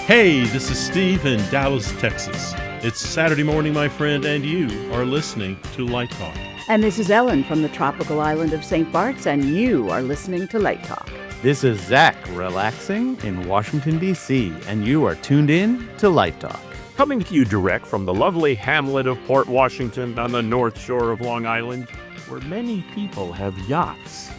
Hey, this is Steve in Dallas, Texas. It's Saturday morning, my friend, and you are listening to Light Talk. And this is Ellen from the tropical island of St. Bart's, and you are listening to Light Talk. This is Zach, relaxing in Washington, D.C., and you are tuned in to Light Talk. Coming to you direct from the lovely hamlet of Port Washington on the north shore of Long Island, where many people have yachts.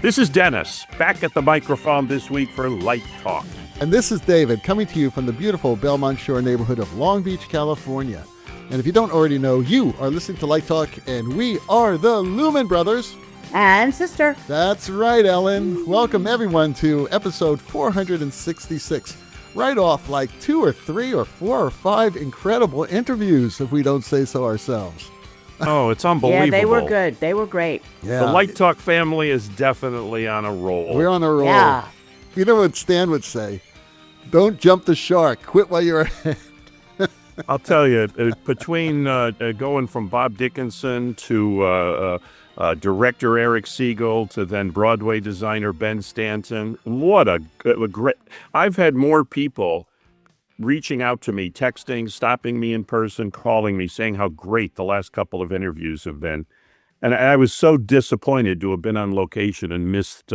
This is Dennis, back at the microphone this week for Light Talk. And this is David, coming to you from the beautiful Belmont Shore neighborhood of Long Beach, California. And if you don't already know, you are listening to Light Talk, and we are the Lumen Brothers and Sister. That's right, Ellen. Welcome, everyone, to episode 466. Right off like 2 or 3 or 4 or 5 incredible interviews, if we don't say so ourselves. Oh, it's unbelievable. Yeah, they were good. They were great. Yeah. The Light Talk family is definitely on a roll. We're on a roll. Yeah. You know what Stan would say? Don't jump the shark. Quit while you're ahead. I'll tell you, between going from Bob Dickinson to director Eric Siegel to then Broadway designer Ben Stanton, what a great... I've had more people reaching out to me, texting, stopping me in person, calling me, saying how great the last couple of interviews have been. And I was so disappointed to have been on location and missed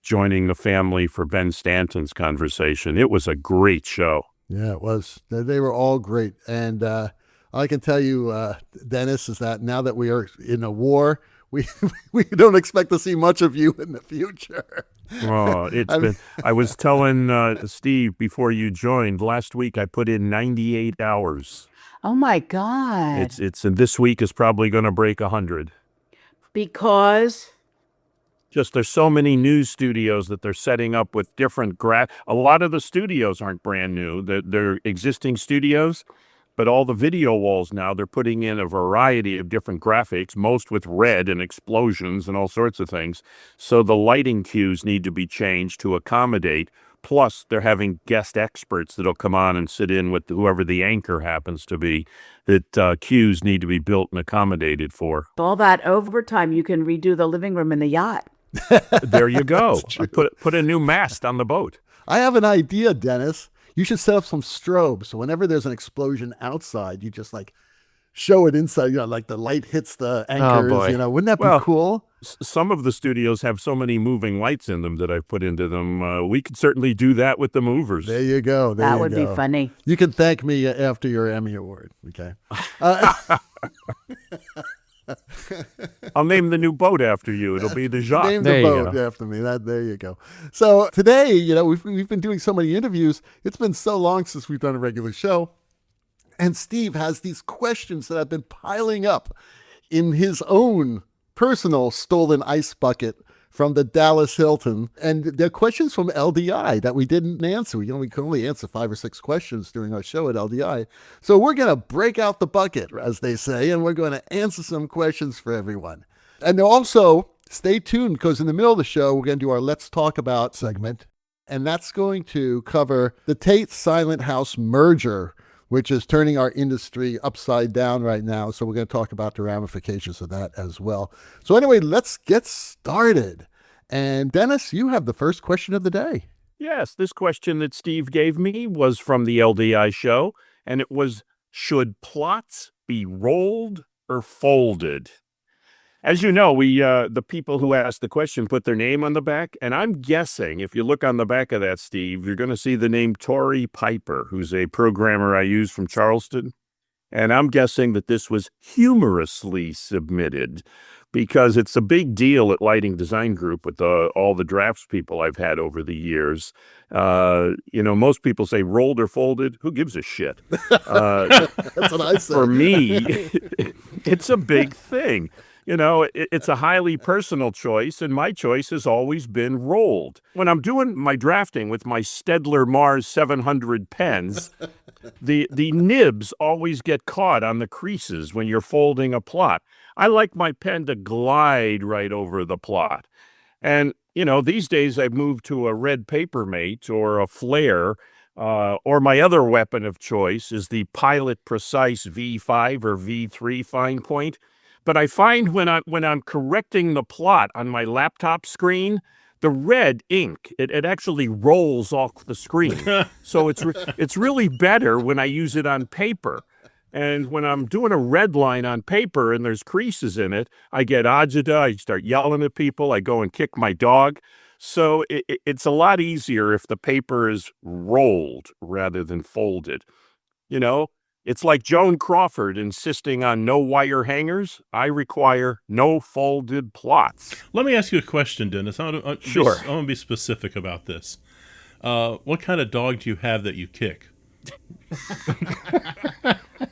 joining the family for Ben Stanton's conversation. It was a great show. Yeah, it was. They were all great. And I can tell you, Dennis, is that now that we are in a war, we don't expect to see much of you in the future. Oh, I was telling Steve before you joined, last week I put in 98 hours. Oh, my God. And this week is probably going to break 100. Because... Just there's so many news studios that they're setting up with different a lot of the studios aren't brand new. They're existing studios, but all the video walls now, they're putting in a variety of different graphics, most with red and explosions and all sorts of things. So the lighting cues need to be changed to accommodate. Plus, they're having guest experts that'll come on and sit in with whoever the anchor happens to be, that cues need to be built and accommodated for. All that overtime, you can redo the living room in the yacht. There you go. I put a new mast on the boat. I have an idea, Dennis. You should set up some strobes. So whenever there's an explosion outside, you just like show it inside, like the light hits the anchors, wouldn't that be cool? Some of the studios have so many moving lights in them that I've put into them. We could certainly do that with the movers. There you go. That would be funny. You can thank me after your Emmy Award. Okay. I'll name the new boat after you. It'll be the yacht. Name the boat after me. There you go. So today, we've been doing so many interviews. It's been so long since we've done a regular show. And Steve has these questions that have been piling up in his own personal stolen ice bucket from the Dallas Hilton. And they're questions from LDI that we didn't answer. We can only answer 5 or 6 questions during our show at LDI. So we're going to break out the bucket, as they say, and we're going to answer some questions for everyone. And also, stay tuned, because in the middle of the show, we're going to do our Let's Talk About segment. And that's going to cover the Tait Silent House merger, which is turning our industry upside down right now. So we're going to talk about the ramifications of that as well. So anyway, let's get started. And Dennis, you have the first question of the day. Yes, this question that Steve gave me was from the LDI Show, and it was, should plots be rolled or folded? As you know, the people who asked the question put their name on the back, and I'm guessing, if you look on the back of that, Steve, you're going to see the name Tori Piper, who's a programmer I use from Charleston, and I'm guessing that this was humorously submitted, because it's a big deal at Lighting Design Group with all the drafts people I've had over the years. Most people say rolled or folded. Who gives a shit? That's what I say. For me, it's a big thing. It's a highly personal choice, and my choice has always been rolled. When I'm doing my drafting with my Stedler Mars 700 pens, the nibs always get caught on the creases when you're folding a plot. I like my pen to glide right over the plot. And, these days I've moved to a red Papermate or a Flare, or my other weapon of choice is the Pilot Precise V5 or V3 fine point. But I find when I'm correcting the plot on my laptop screen, the red ink, it actually rolls off the screen. So it's really better when I use it on paper. And when I'm doing a red line on paper and there's creases in it, I get agita, I start yelling at people, I go and kick my dog. So it's a lot easier if the paper is rolled rather than folded. You know, it's like Joan Crawford insisting on no wire hangers. I require no folded plots. Let me ask you a question, Dennis. Sure. I want to be specific about this. What kind of dog do you have that you kick?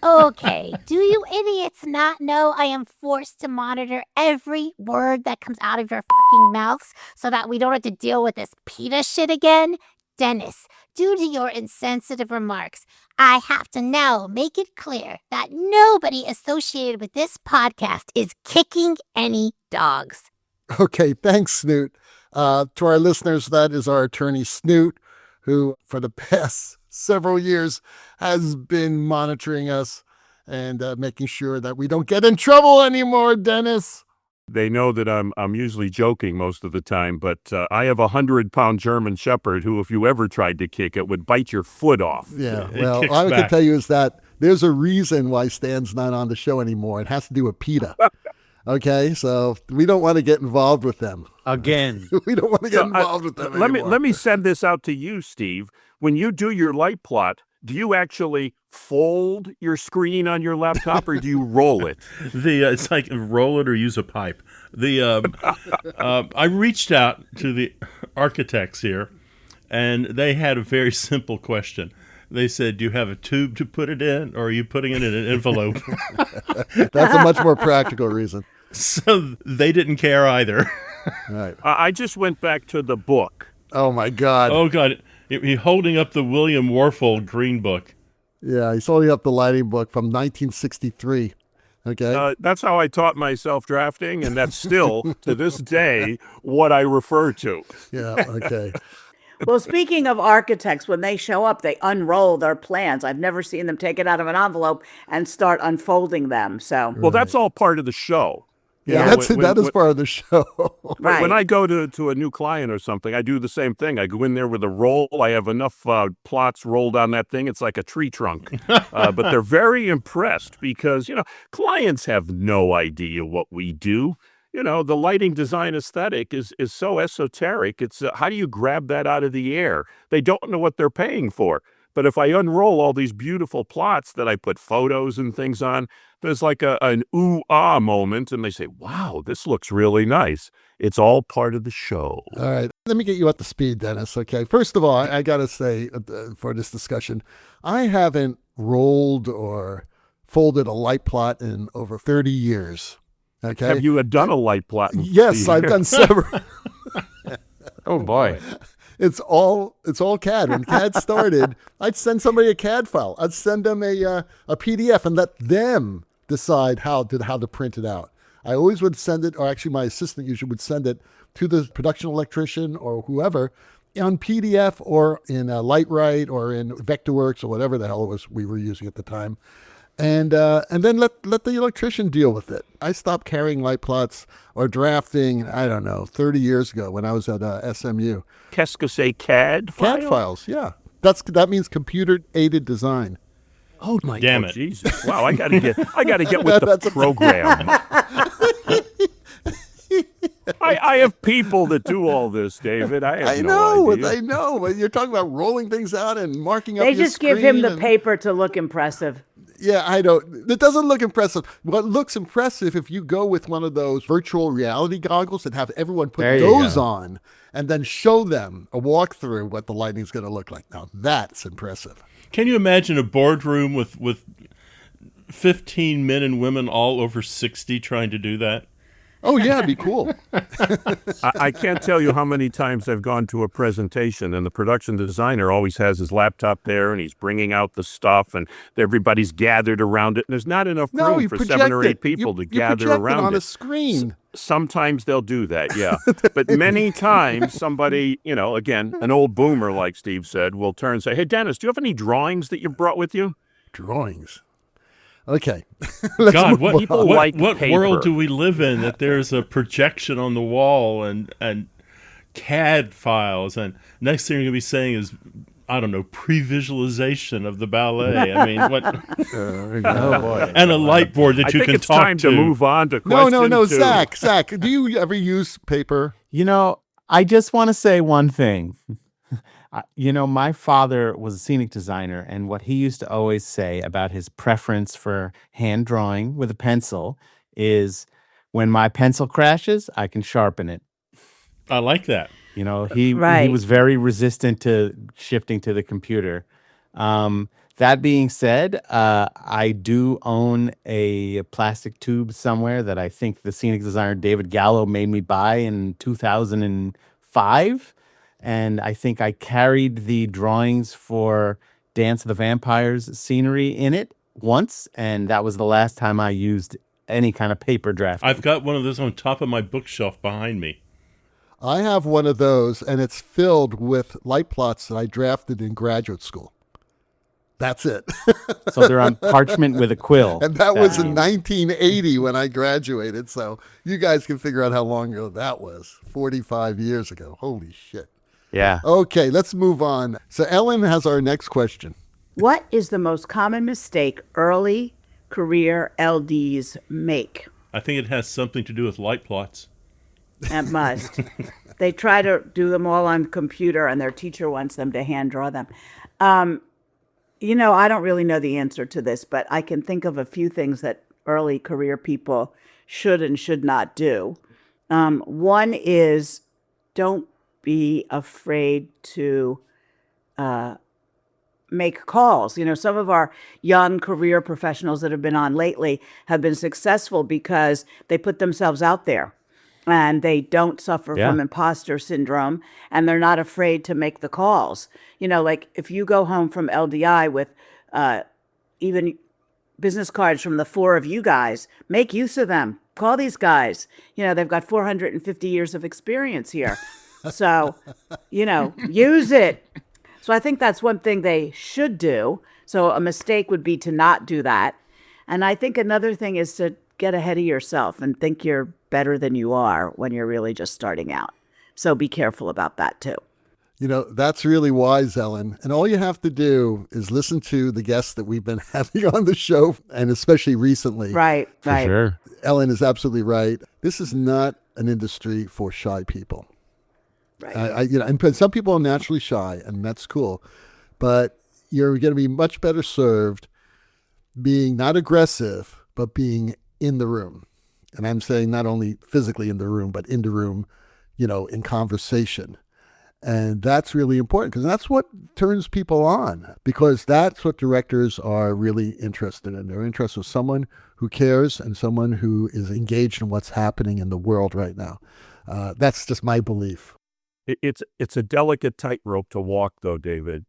Okay, do you idiots not know I am forced to monitor every word that comes out of your fucking mouths so that we don't have to deal with this PETA shit again? Dennis, due to your insensitive remarks, I have to now make it clear that nobody associated with this podcast is kicking any dogs. Okay, thanks, Snoot. To our listeners, that is our attorney, Snoot, who for the past several years has been monitoring us and making sure that we don't get in trouble anymore, Dennis. They know that I'm usually joking most of the time, but I have a 100-pound German Shepherd who, if you ever tried to kick it, would bite your foot off. Yeah, It well, kicks all I can back. tell you is that there's a reason why Stan's not on the show anymore. It has to do with PETA. Okay, so we don't want to get involved with them. Again. We don't want to get So, involved with them Let anymore. me send this out to you, Steve. When you do your light plot, do you actually fold your screen on your laptop or do you roll it? It's like roll it or use a pipe. I reached out to the architects here, and they had a very simple question. They said, "Do you have a tube to put it in, or are you putting it in an envelope?" That's a much more practical reason. So they didn't care either. All right. I just went back to the book. Oh, my God. Oh God, he's holding up the William Warfel Green Book. Yeah, he's holding up the lighting book from 1963. Okay. That's how I taught myself drafting, and that's still, to this day, what I refer to. Yeah, okay. Well, speaking of architects, when they show up, they unroll their plans. I've never seen them take it out of an envelope and start unfolding them. So, Well, that's all part of the show. Yeah, know, that is part of the show. right. When I go to a new client or something, I do the same thing. I go in there with a roll. I have enough plots rolled on that thing. It's like a tree trunk. But they're very impressed because, clients have no idea what we do. The lighting design aesthetic is so esoteric. It's how do you grab that out of the air? They don't know what they're paying for. But if I unroll all these beautiful plots that I put photos and things on, there's like an ooh-ah moment, and they say, wow, this looks really nice. It's all part of the show. All right. Let me get you up to speed, Dennis. Okay. First of all, I got to say for this discussion, I haven't rolled or folded a light plot in over 30 years. Okay. Have you done a light plot? Yes, I've done several. Oh, boy. It's all CAD. When CAD started, I'd send somebody a CAD file. I'd send them a PDF and let them decide how to print it out. I always would send it, or actually my assistant usually would send it to the production electrician or whoever on PDF or in LightWrite or in Vectorworks or whatever the hell it was we were using at the time. And then let the electrician deal with it. I stopped carrying light plots or drafting, I don't know, 30 years ago when I was at SMU. Qu'est-ce que c'est CAD file? CAD files, yeah. That means computer-aided design. Oh my Damn God, it. Jesus! Wow, I gotta get with the That's a- program. I have people that do all this, David. I have no idea. I know. You're talking about rolling things out and marking up They your just give him screen the and- paper to look impressive. Yeah, I don't. It doesn't look impressive. What looks impressive if you go with one of those virtual reality goggles and have everyone put There you those go. on and then show them a walkthrough what the lighting's going to look like. Now that's impressive. Can you imagine a boardroom with 15 men and women all over 60 trying to do that? Oh yeah, it'd be cool. I can't tell you how many times I've gone to a presentation and the production designer always has his laptop there and he's bringing out the stuff and everybody's gathered around it. And there's not enough No, room you for project 7 or 8 it. people to You gather project around it on it. a screen. Sometimes they'll do that, yeah. But many times somebody, again, an old boomer, like Steve said, will turn and say, hey, Dennis, do you have any drawings that you brought with you? Drawings. Okay. Let's God, move what on. like what paper. world do we live in that there's a projection on the wall and CAD files, and next thing you're going to be saying is, I don't know, pre-visualization of the ballet. I mean, what? Oh boy. And a light board that I you think can it's talk time to move on to No, question no, two. Zach, do you ever use paper? I just want to say one thing. My father was a scenic designer, and what he used to always say about his preference for hand drawing with a pencil is, when my pencil crashes, I can sharpen it. I like that. He Right. was very resistant to shifting to the computer. That being said, I do own a plastic tube somewhere that I think the scenic designer David Gallo made me buy in 2005. And I think I carried the drawings for Dance of the Vampires scenery in it once, and that was the last time I used any kind of paper drafting. I've got one of those on top of my bookshelf behind me. I have one of those, and it's filled with light plots that I drafted in graduate school. That's it. So they're on parchment with a quill. And that was in means. 1980 when I graduated. So you guys can figure out how long ago that was. 45 years ago. Holy shit. Yeah. Okay, let's move on. So Ellen has our next question. What is the most common mistake early career LDs make? I think it has something to do with light plots. It must. They try to do them all on computer, and their teacher wants them to hand draw them. I don't really know the answer to this, but I can think of a few things that early career people should and should not do. One is, don't be afraid to make calls. Some of our young career professionals that have been on lately have been successful because they put themselves out there and they don't suffer from imposter syndrome, and they're not afraid to make the calls. Like if you go home from LDI with even business cards from the four of you guys, make use of them. Call these guys. They've got 450 years of experience here. So, use it. So I think that's one thing they should do. So a mistake would be to not do that. And I think another thing is to get ahead of yourself and think you're better than you are when you're really just starting out. So be careful about that too. That's really wise, Ellen. And all you have to do is listen to the guests that we've been having on the show, and especially recently. Right. Sure. Ellen is absolutely right. This is not an industry for shy people. Right. And some people are naturally shy, and that's cool. But you're going to be much better served being not aggressive, but being in the room. And I'm saying not only physically in the room, but in the room, in conversation. And that's really important because that's what turns people on, because that's what directors are really interested in. They're interested in someone who cares and someone who is engaged in what's happening in the world right now. That's just my belief. It's a delicate tightrope to walk, though, David.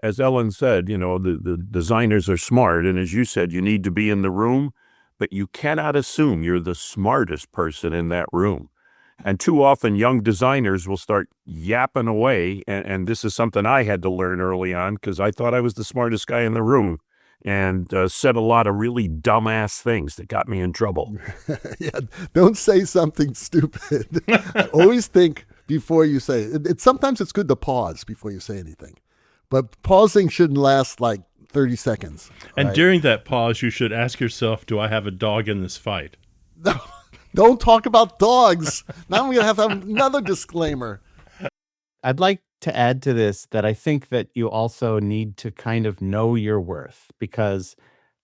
As Ellen said, the designers are smart. And as you said, you need to be in the room, but you cannot assume you're the smartest person in that room. And too often young designers will start yapping away. And this is something I had to learn early on because I thought I was the smartest guy in the room and said a lot of really dumbass things that got me in trouble. Yeah, don't say something stupid. Always think before you say it. Sometimes it's good to pause before you say anything. But pausing shouldn't last like 30 seconds. And right? during that pause, you should ask yourself, do I have a dog in this fight? No, don't talk about dogs. Now we're going to have another disclaimer. I'd like to add to this that I think that you also need to kind of know your worth, because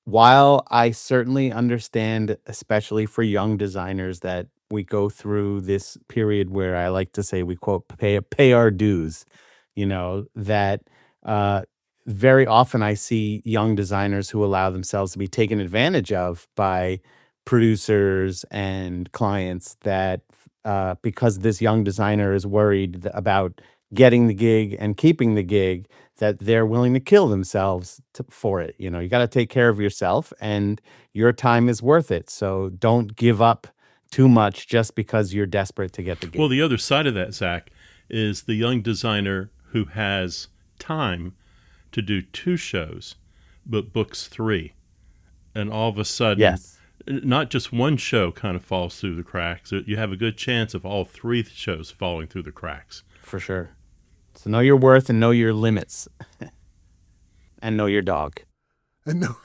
while I certainly understand, especially for young designers, that we go through this period where I like to say we quote pay our dues, that very often I see young designers who allow themselves to be taken advantage of by producers and clients that because this young designer is worried about getting the gig and keeping the gig, that they're willing to kill themselves for it. You got to take care of yourself, and your time is worth it. So don't give up too much just because you're desperate to get the gig. Well, the other side of that, Zach, is the young designer who has time to do 2 shows, but books 3. And all of a sudden, Yes. not just one show kind of falls through the cracks. You have a good chance of all 3 shows falling through the cracks. For sure. So know your worth and know your limits. And know your dog. And no,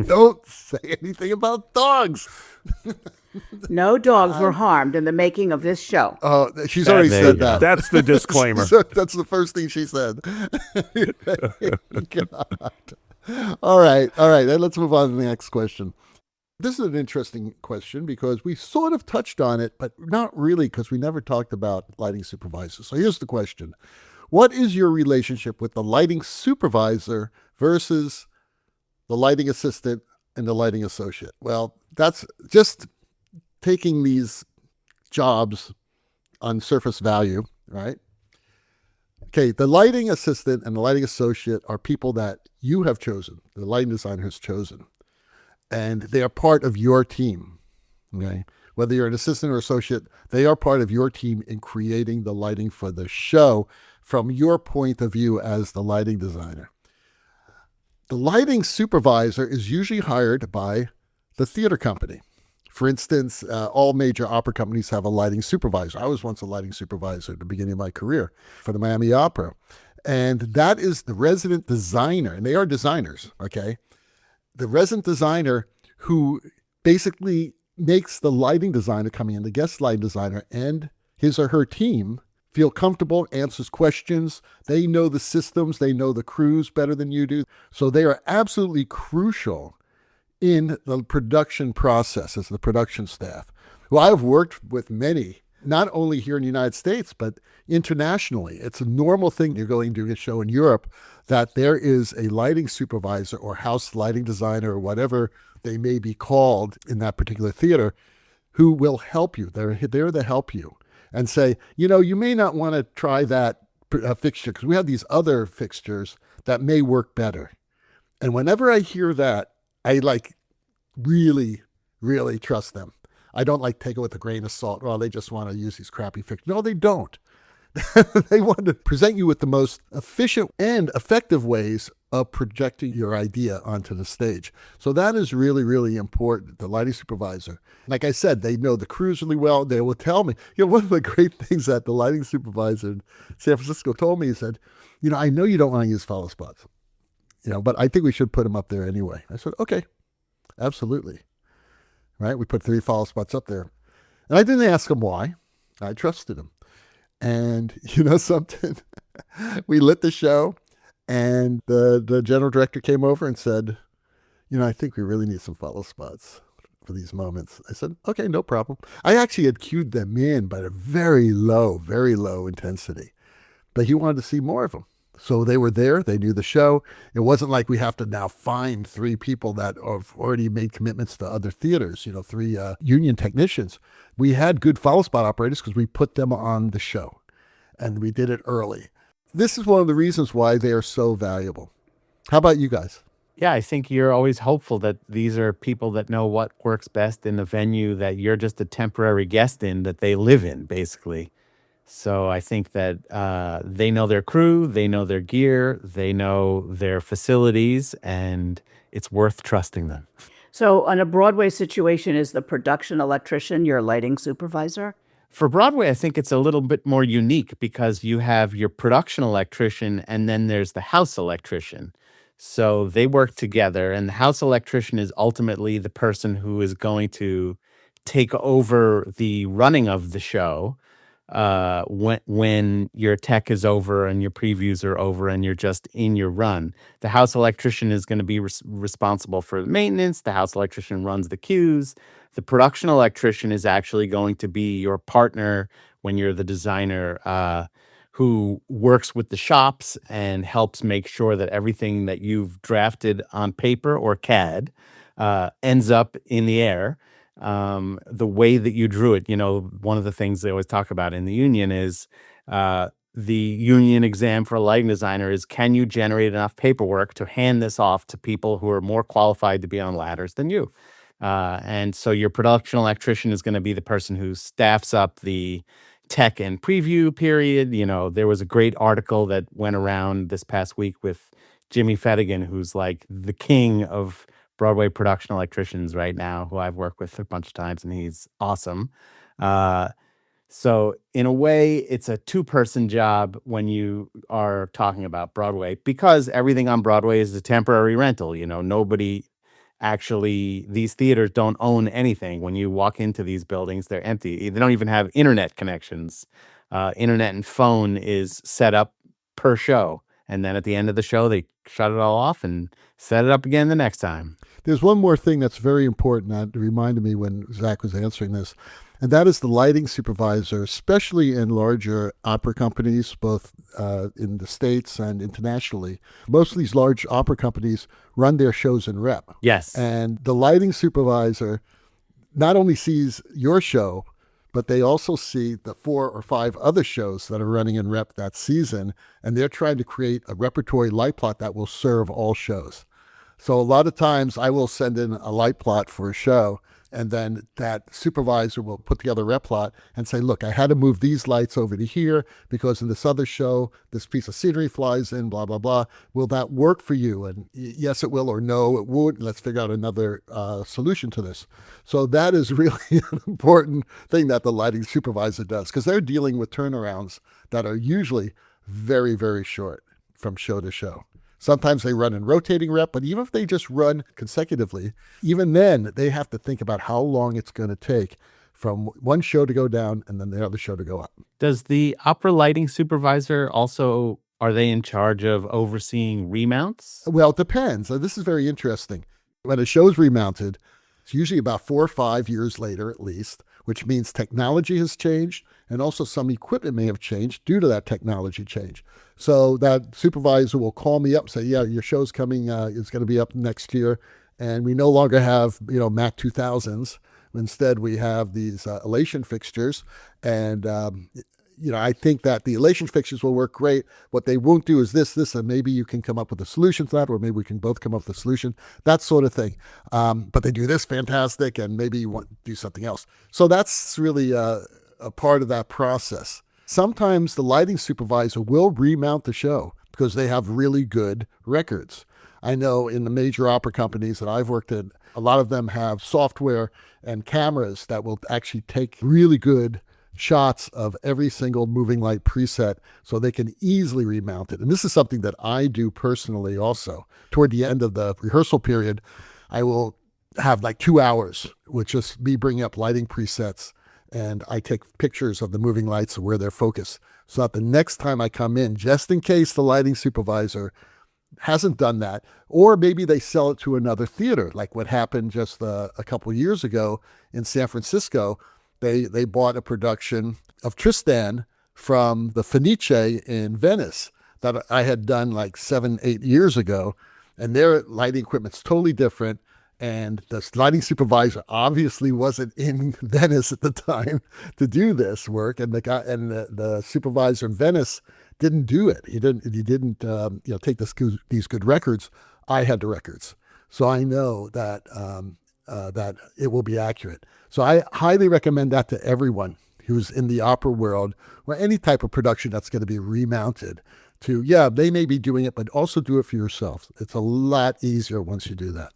don't say anything about dogs. No dogs were harmed in the making of this show. Oh, she's already There said you go. that. That's the disclaimer. So that's the first thing she said. God. All right. Then let's move on to the next question. This is an interesting question because we sort of touched on it, but not really because we never talked about lighting supervisors. So here's the question. What is your relationship with the lighting supervisor versus the lighting assistant and the lighting associate? Well, that's just taking these jobs on surface value, right? Okay, the lighting assistant and the lighting associate are people that you have chosen, the lighting designer has chosen, and they are part of your team, okay? Whether you're an assistant or associate, they are part of your team in creating the lighting for the show from your point of view as the lighting designer. The lighting supervisor is usually hired by the theater company. For instance, all major opera companies have a lighting supervisor. I was once a lighting supervisor at the beginning of my career for the Miami Opera. And that is the resident designer, and they are designers, okay? The resident designer who basically makes the lighting designer coming in, the guest lighting designer, and his or her team feel comfortable, answers questions. They know the systems, they know the crews better than you do. So they are absolutely crucial in the production process as the production staff. Well, I've worked with many, not only here in the United States, but internationally. It's a normal thing. You're going to a show in Europe that there is a lighting supervisor or house lighting designer or whatever they may be called in that particular theater who will help you. They're there to help you and say, you may not want to try that fixture because we have these other fixtures that may work better. And whenever I hear that, I really, really trust them. I don't take it with a grain of salt. Well, they just want to use these crappy fixtures. No, they don't. They want to present you with the most efficient and effective ways of projecting your idea onto the stage. So that is really, really important, the lighting supervisor. Like I said, they know the crews really well. They will tell me, one of the great things that the lighting supervisor in San Francisco told me, he said, I know you don't want to use follow spots, but I think we should put them up there anyway. I said, okay, absolutely. Right? We put 3 follow spots up there. And I didn't ask him why. I trusted him. And something, we lit the show and the general director came over and said, I think we really need some follow spots for these moments. I said, okay, no problem. I actually had cued them in, but a very low intensity. But he wanted to see more of them. So they were there. They knew the show. It wasn't like we have to now find 3 people that have already made commitments to other theaters, 3 union technicians. We had good follow spot operators because we put them on the show and we did it early. This is one of the reasons why they are so valuable. How about you guys? Yeah, I think you're always hopeful that these are people that know what works best in the venue that you're just a temporary guest in, that they live in, basically. So I think that they know their crew, they know their gear, they know their facilities, and it's worth trusting them. So on a Broadway situation, is the production electrician your lighting supervisor? For Broadway, I think it's a little bit more unique because you have your production electrician and then there's the house electrician. So they work together, and the house electrician is ultimately the person who is going to take over the running of the show when your tech is over and your previews are over and you're just in your run. The house electrician is going to be responsible for the maintenance. The house electrician runs the cues. The production electrician is actually going to be your partner when you're the designer, who works with the shops and helps make sure that everything that you've drafted on paper or CAD ends up in the air the way that you drew it. One of the things they always talk about in the union is the union exam for a lighting designer is, can you generate enough paperwork to hand this off to people who are more qualified to be on ladders than you? And so your production electrician is going to be the person who staffs up the tech and preview period. There was a great article that went around this past week with Jimmy Fettigan, who's like the king of Broadway production electricians right now who I've worked with a bunch of times, and he's awesome. So in a way, it's a two-person job when you are talking about Broadway, because everything on Broadway is a temporary rental. Nobody actually, these theaters don't own anything. When you walk into these buildings, they're empty. They don't even have internet connections. Internet and phone is set up per show. And then at the end of the show, they shut it all off and set it up again the next time. There's one more thing that's very important that reminded me when Zach was answering this, and that is the lighting supervisor, especially in larger opera companies, both in the States and internationally. Most of these large opera companies run their shows in rep. Yes. And the lighting supervisor not only sees your show, but they also see the 4 or 5 other shows that are running in rep that season, and they're trying to create a repertory light plot that will serve all shows. So a lot of times I will send in a light plot for a show, and then that supervisor will put together a rep plot and say, look, I had to move these lights over to here because in this other show, this piece of scenery flies in, blah, blah, blah. Will that work for you? And yes, it will, or no, it won't. Let's figure out another solution to this. So that is really an important thing that the lighting supervisor does, because they're dealing with turnarounds that are usually very, very short from show to show. Sometimes they run in rotating rep, but even if they just run consecutively, even then they have to think about how long it's going to take from one show to go down and then the other show to go up. Does the opera lighting supervisor also, are they in charge of overseeing remounts? Well, it depends. This is very interesting. When a show's remounted, it's usually about 4 or 5 years later at least, which means technology has changed, and also some equipment may have changed due to that technology change. So that supervisor will call me up and say, yeah, your show's coming, it's going to be up next year, and we no longer have, Mac 2000s. Instead, we have these elation fixtures, and I think that the elation fixtures will work great. What they won't do is this, and maybe you can come up with a solution to that, or maybe we can both come up with a solution, that sort of thing. But they do this, fantastic, and maybe you want to do something else. So that's really a part of that process. Sometimes the lighting supervisor will remount the show because they have really good records. I know in the major opera companies that I've worked in, a lot of them have software and cameras that will actually take really good shots of every single moving light preset so they can easily remount it. And this is something that I do personally also. Toward the end of the rehearsal period, I will have like 2 hours with just me bringing up lighting presets, and I take pictures of the moving lights and where they're focused, so that the next time I come in, just in case the lighting supervisor hasn't done that, or maybe they sell it to another theater, like what happened just a couple of years ago in San Francisco. They bought a production of Tristan from the Fenice in Venice that I had done like 7-8 years ago, and their lighting equipment's totally different. And the lighting supervisor obviously wasn't in Venice at the time to do this work, and the supervisor in Venice didn't do it. He didn't take these good records. I had the records, so I know that that it will be accurate. So I highly recommend that to everyone who's in the opera world or any type of production that's going to be remounted. They may be doing it, but also do it for yourself. It's a lot easier once you do that.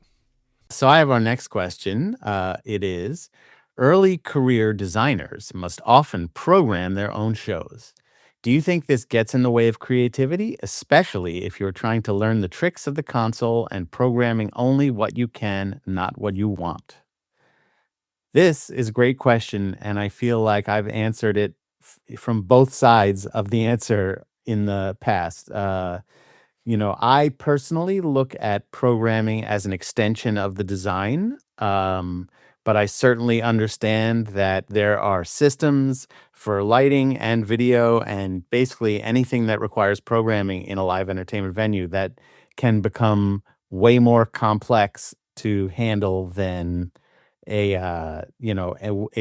So I have our next question. It is, early career designers must often program their own shows. Do you think this gets in the way of creativity, especially if you're trying to learn the tricks of the console and programming only what you can, not what you want? This is a great question, and I feel like I've answered it from both sides of the answer in the past. I personally look at programming as an extension of the design, but I certainly understand that there are systems for lighting and video and basically anything that requires programming in a live entertainment venue that can become way more complex to handle than a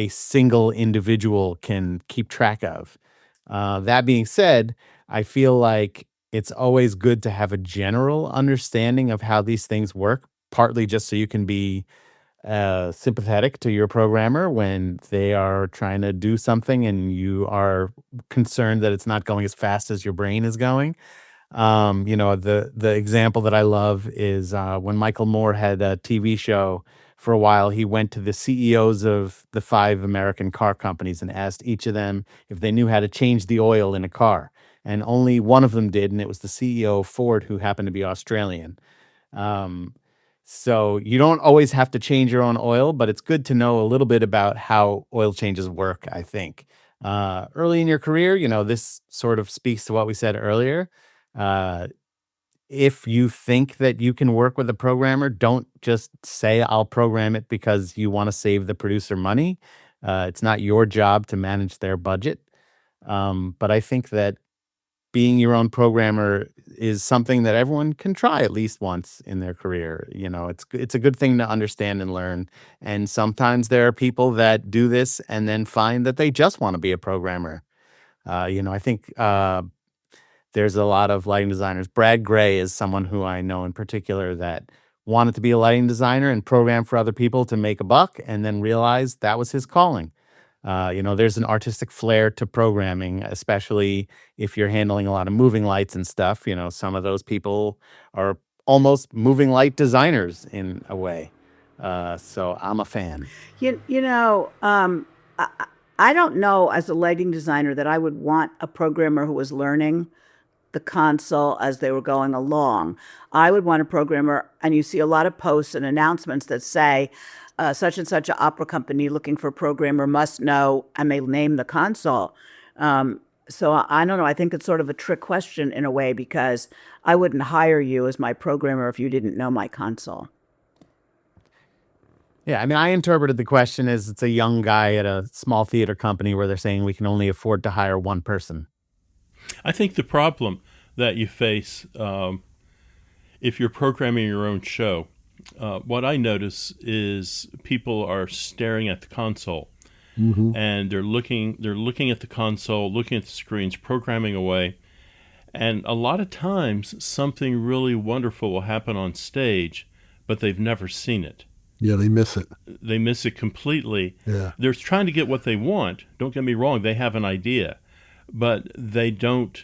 single individual can keep track of. That being said, I feel like it's always good to have a general understanding of how these things work, partly just so you can be sympathetic to your programmer when they are trying to do something and you are concerned that it's not going as fast as your brain is going. The example that I love is when Michael Moore had a TV show for a while. He went to the CEOs of the 5 American car companies and asked each of them if they knew how to change the oil in a car. And only one of them did, and it was the CEO of Ford, who happened to be Australian. So you don't always have to change your own oil, but it's good to know a little bit about how oil changes work, I think. Early in your career, this sort of speaks to what we said earlier. If you think that you can work with a programmer, don't just say, I'll program it because you want to save the producer money. It's not your job to manage their budget. But I think that being your own programmer is something that everyone can try at least once in their career. It's a good thing to understand and learn. And sometimes there are people that do this and then find that they just want to be a programmer. I think there's a lot of lighting designers. Brad Gray is someone who I know in particular that wanted to be a lighting designer and program for other people to make a buck, and then realized that was his calling. There's an artistic flair to programming, especially if you're handling a lot of moving lights and stuff. Some of those people are almost moving light designers in a way. So I'm a fan. I don't know as a lighting designer that I would want a programmer who was learning the console as they were going along. I would want a programmer, and you see a lot of posts and announcements that say, such and such an opera company looking for a programmer must know, and they name the console. So I don't know. I think it's sort of a trick question in a way, because I wouldn't hire you as my programmer if you didn't know my console. Yeah, I interpreted the question as it's a young guy at a small theater company where they're saying we can only afford to hire one person. I think the problem that you face if you're programming your own show, what I notice is people are staring at the console, and they're looking at the console, looking at the screens, programming away, and a lot of times something really wonderful will happen on stage, but they've never seen it. Yeah, they miss it. They miss it completely. Yeah. They're trying to get what they want. Don't get me wrong, they have an idea, but they don't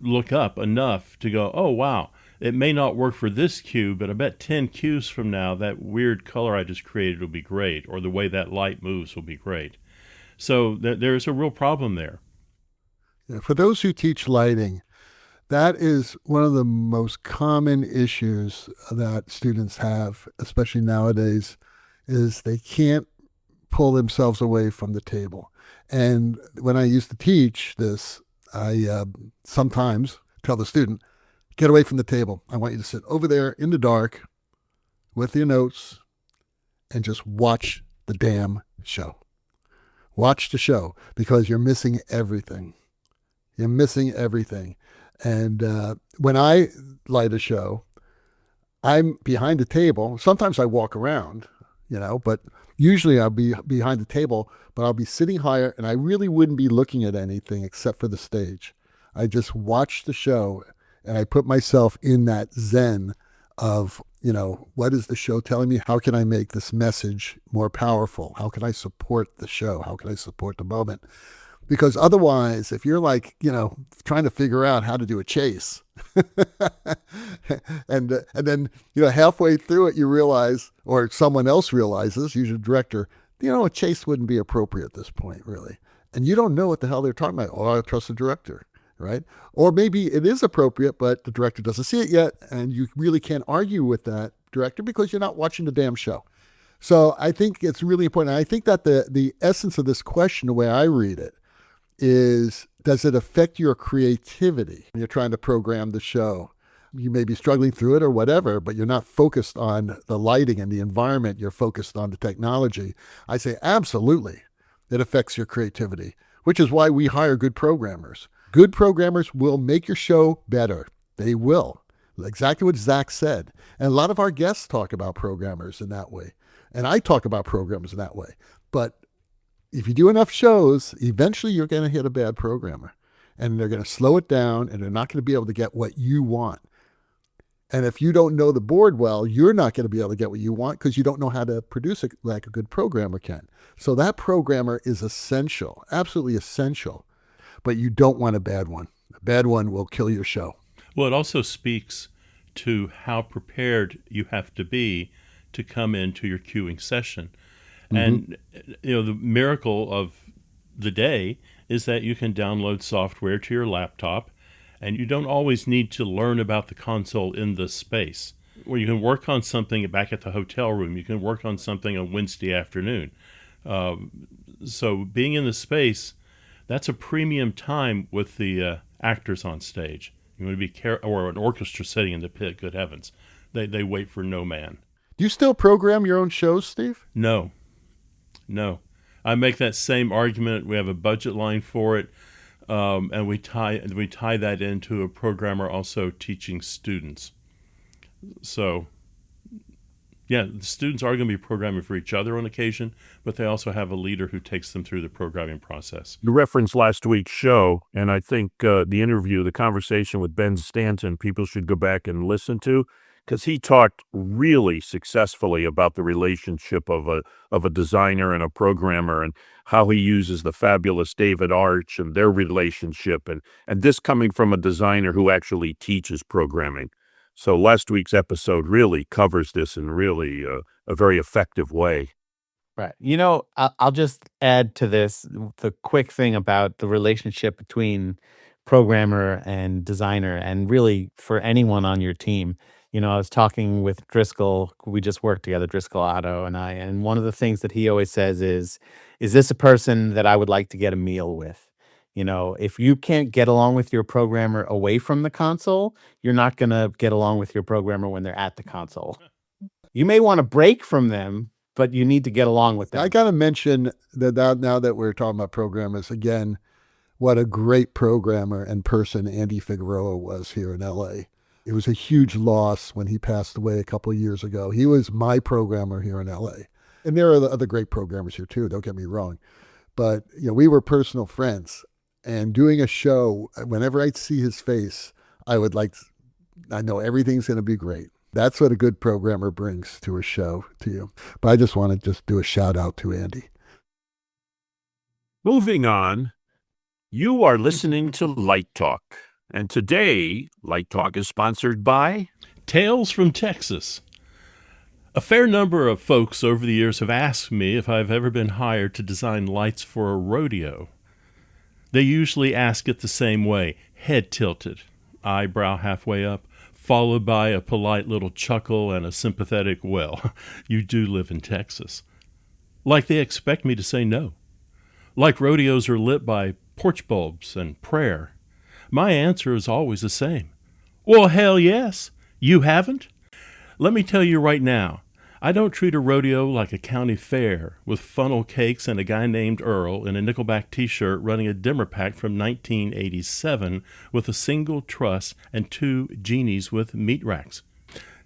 look up enough to go, oh, wow, it may not work for this cue, but I bet 10 cues from now, that weird color I just created will be great, or the way that light moves will be great. So there's a real problem there. Yeah, for those who teach lighting, that is one of the most common issues that students have, especially nowadays, is they can't pull themselves away from the table. And when I used to teach this, I sometimes tell the student, get away from the table. I want you to sit over there in the dark with your notes and just watch the damn show. Watch the show, because you're missing everything. You're missing everything. And when I light a show, I'm behind the table. Sometimes I walk around, but usually I'll be behind the table, but I'll be sitting higher, and I really wouldn't be looking at anything except for the stage. I just watch the show, and I put myself in that zen of, what is the show telling me? How can I make this message more powerful? How can I support the show? How can I support the moment? Because otherwise, if you're trying to figure out how to do a chase, and then, halfway through it, you realize, or someone else realizes, usually the director, a chase wouldn't be appropriate at this point, really. And you don't know what the hell they're talking about. Oh, I trust the director, right? Or maybe it is appropriate, but the director doesn't see it yet, and you really can't argue with that director because you're not watching the damn show. So I think it's really important. I think that the essence of this question, the way I read it, is, does it affect your creativity when you're trying to program the show? You may be struggling through it or whatever, but you're not focused on the lighting and the environment. You're focused on the technology. I say absolutely it affects your creativity, which is why we hire good programmers. Good programmers will make your show better. They will. Exactly what Zach said. And a lot of our guests talk about programmers in that way. And I talk about programmers in that way. But if you do enough shows, eventually you're going to hit a bad programmer, and they're going to slow it down, and they're not going to be able to get what you want. And if you don't know the board well, you're not going to be able to get what you want because you don't know how to produce it like a good programmer can. So that programmer is essential, absolutely essential, but you don't want a bad one. A bad one will kill your show. Well, it also speaks to how prepared you have to be to come into your cueing session. And, the miracle of the day is that you can download software to your laptop, and you don't always need to learn about the console in the space. Or you can work on something back at the hotel room. You can work on something on Wednesday afternoon. So being in the space, that's a premium time with the actors on stage. You want to be careful, or an orchestra sitting in the pit, good heavens. They wait for no man. Do you still program your own shows, Steve? No. I make that same argument. We have a budget line for it, and we tie that into a programmer also teaching students. So, yeah, the students are going to be programming for each other on occasion, but they also have a leader who takes them through the programming process. You referenced last week's show, and I think the conversation with Ben Stanton, people should go back and listen to, because he talked really successfully about the relationship of a designer and a programmer, and how he uses the fabulous David Arch and their relationship, and this coming from a designer who actually teaches programming. So last week's episode really covers this in really a very effective way. Right. I'll just add to this the quick thing about the relationship between programmer and designer, and really for anyone on your team. I was talking with Driscoll. We just worked together, Driscoll Otto and I. And one of the things that he always says is this a person that I would like to get a meal with? If you can't get along with your programmer away from the console, you're not going to get along with your programmer when they're at the console. You may want to break from them, but you need to get along with them. I got to mention that now that we're talking about programmers, again, what a great programmer and person Andy Figueroa was here in LA. It was a huge loss when he passed away a couple of years ago. He was my programmer here in LA. And there are other great programmers here too, don't get me wrong. But we were personal friends. And doing a show, whenever I see his face, I know everything's going to be great. That's what a good programmer brings to a show to you. But I just want to do a shout out to Andy. Moving on, you are listening to Light Talk. And today, Light Talk is sponsored by Tales from Texas. A fair number of folks over the years have asked me if I've ever been hired to design lights for a rodeo. They usually ask it the same way, head tilted, eyebrow halfway up, followed by a polite little chuckle and a sympathetic, well, you do live in Texas. Like they expect me to say no. Like rodeos are lit by porch bulbs and prayer. My answer is always the same. Well, hell yes. You haven't? Let me tell you right now, I don't treat a rodeo like a county fair with funnel cakes and a guy named Earl in a Nickelback t-shirt running a dimmer pack from 1987 with a single truss and 2 genies with meat racks.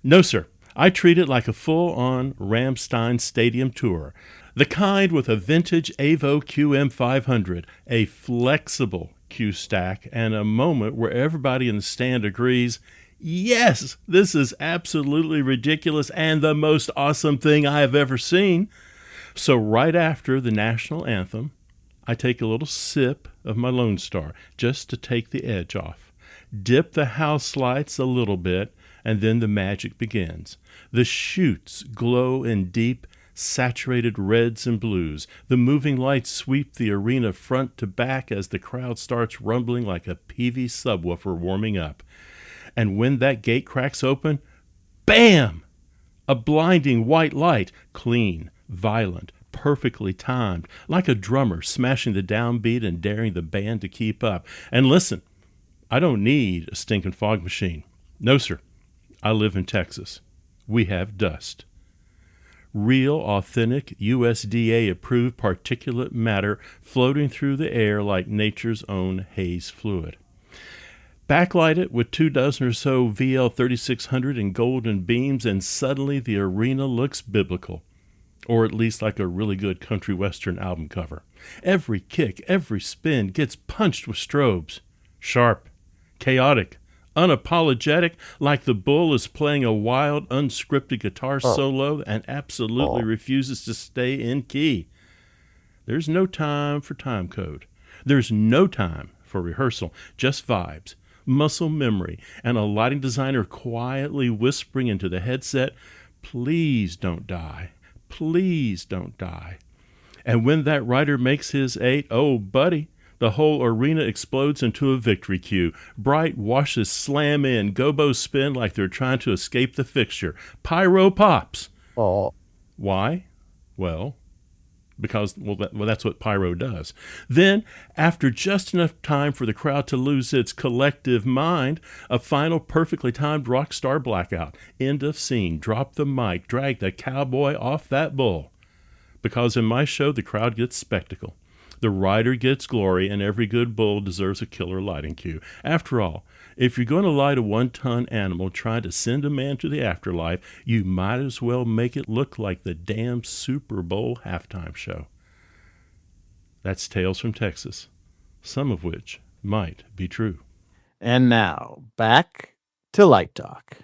No, sir. I treat it like a full-on Rammstein stadium tour. The kind with a vintage Avo QM500, a flexible Q stack, and a moment where everybody in the stand agrees, yes, this is absolutely ridiculous and the most awesome thing I have ever seen. So right after the national anthem, I take a little sip of my Lone Star just to take the edge off. Dip the house lights a little bit, and then the magic begins. The chutes glow in deep, saturated reds and blues. The moving lights sweep the arena front to back as the crowd starts rumbling like a PV subwoofer warming up. And when that gate cracks open, bam! A blinding white light, clean, violent, perfectly timed, like a drummer smashing the downbeat and daring the band to keep up. And listen, I don't need a stinking fog machine. No, sir. I live in Texas. We have dust. Real, authentic, USDA-approved particulate matter floating through the air like nature's own haze fluid. Backlight it with 2 dozen or so VL3600 in golden beams, and suddenly the arena looks biblical, or at least like a really good country western album cover. Every kick, every spin gets punched with strobes. Sharp, chaotic, unapologetic, like the bull is playing a wild, unscripted guitar solo and absolutely refuses to stay in key. There's no time for time code. There's no time for rehearsal, just vibes. muscle memory, and a lighting designer quietly whispering into the headset, please don't die. Please don't die. And when that rider makes his 8, oh, buddy, the whole arena explodes into a victory cue. Bright washes slam in, gobos spin like they're trying to escape the fixture. Pyro pops. Oh, Why? Well, because that's what pyro does. Then, after just enough time for the crowd to lose its collective mind, a final perfectly timed rock star blackout. End of scene. Drop the mic. Drag the cowboy off that bull. Because in my show, the crowd gets spectacle. The rider gets glory, and every good bull deserves a killer lighting cue. After all, if you're going to light a 1-ton animal trying to send a man to the afterlife, you might as well make it look like the damn Super Bowl halftime show. That's Tales from Texas, some of which might be true. and now back to Light Talk.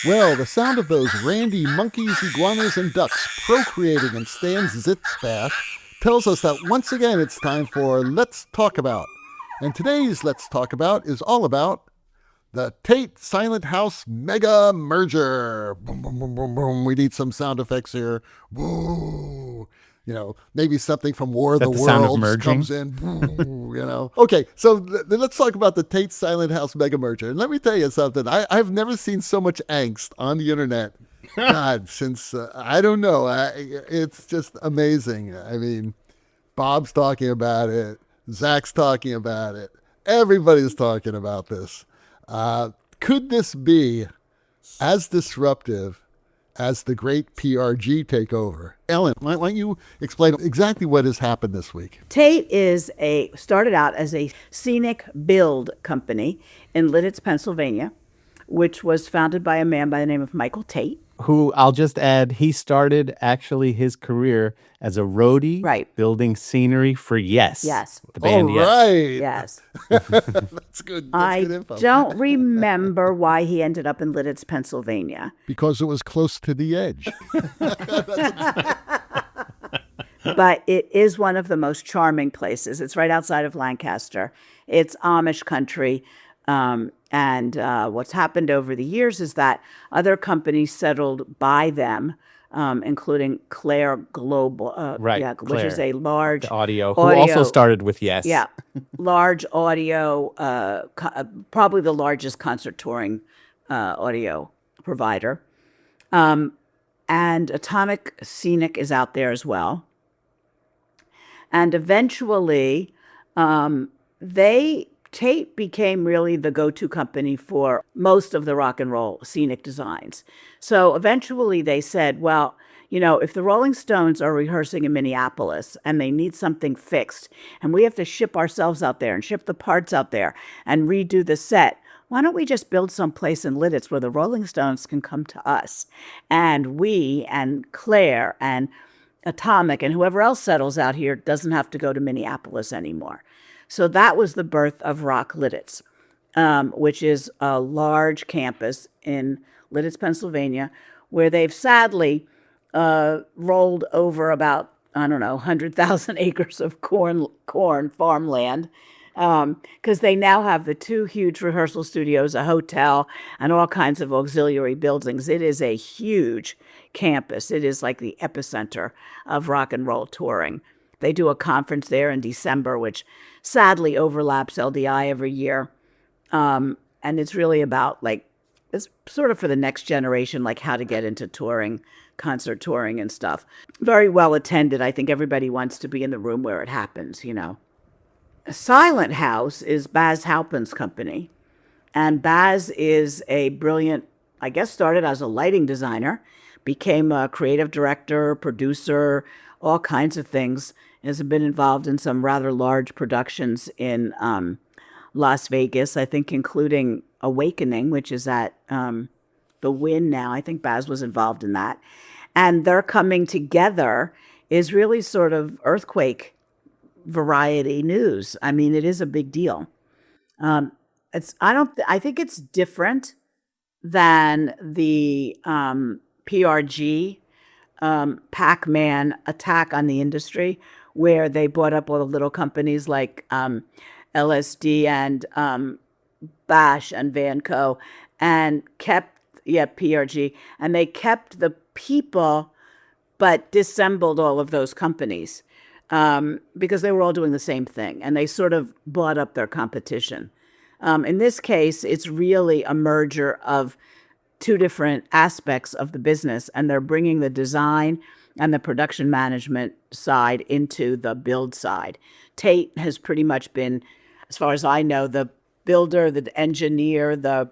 Well, the sound of those randy monkeys, iguanas, and ducks procreating in Stan's Zitz bath tells us that once again it's time for Let's Talk About. And today's Let's Talk About is all about the Tait Silent House mega merger. Boom, boom, boom, boom, boom. We need some sound effects here. Woo. You know, maybe something from War of the sound of Worlds merging? comes in. Woo, you know. Okay, so let's talk about the Tait Silent House mega merger. And let me tell you something. I've never seen so much angst on the internet. God, since, I don't know. It's just amazing. I mean, Bob's talking about it. Zach's talking about it. Everybody's talking about this. Could this be as disruptive as the great PRG takeover? Ellen, why don't you explain exactly what has happened this week? Tait started out as a scenic build company in Lidditz, Pennsylvania, which was founded by a man by the name of Michael Tait. Who, I'll just add, he started actually his career as a roadie, Right. building scenery for Yes. Yes. The band All Yes. Yes. right. That's good. That's good I info. don't remember why he ended up in Lidditz, Pennsylvania. Because it was close to the edge. But it is one of the most charming places. It's right outside of Lancaster. It's Amish country. And what's happened over the years is that other companies settled by them, including Claire Global, Right, which is Claire. a large The audio, who also started with Yes. Yeah, large audio, probably the largest concert touring audio provider. And Atomic Scenic is out there as well. And eventually, Tait became really the go-to company for most of the rock and roll scenic designs. So eventually they said, well, you know, if the Rolling Stones are rehearsing in Minneapolis and they need something fixed and we have to ship ourselves out there and ship the parts out there and redo the set, why don't we just build someplace in Lidditz where the Rolling Stones can come to us? And we and Claire and Atomic and whoever else settles out here doesn't have to go to Minneapolis anymore. So that was the birth of Rock Lidditz, which is a large campus in Lidditz, Pennsylvania, where they've sadly rolled over about, 100,000 acres of corn farmland, because they now have the 2 huge rehearsal studios, a hotel, and all kinds of auxiliary buildings. It is a huge campus. It is like the epicenter of rock and roll touring. They do a conference there in December, which sadly overlaps LDI every year. And it's really about, it's sort of for the next generation, like how to get into touring, concert touring and stuff. Very well attended. I think everybody wants to be in the room where it happens, you know. Silent House is Baz Halpin's company. And Baz is a brilliant, I guess started as a lighting designer, became a creative director, producer, all kinds of things. Has been involved in some rather large productions in Las Vegas, I think including Awakening, which is at the Wynn now. I think Baz was involved in that. And their coming together is really sort of earthquake variety news. I mean, it is a big deal. I think it's different than the PRG Pac-Man attack on the industry, where they bought up all the little companies like LSD and Bash and Vanco, and kept PRG, and they kept the people, but dissembled all of those companies because they were all doing the same thing, and they sort of bought up their competition. In this case, it's really a merger of two different aspects of the business, and they're bringing the design and the production management side into the build side. Tait has pretty much been, as far as I know, the builder, the engineer, the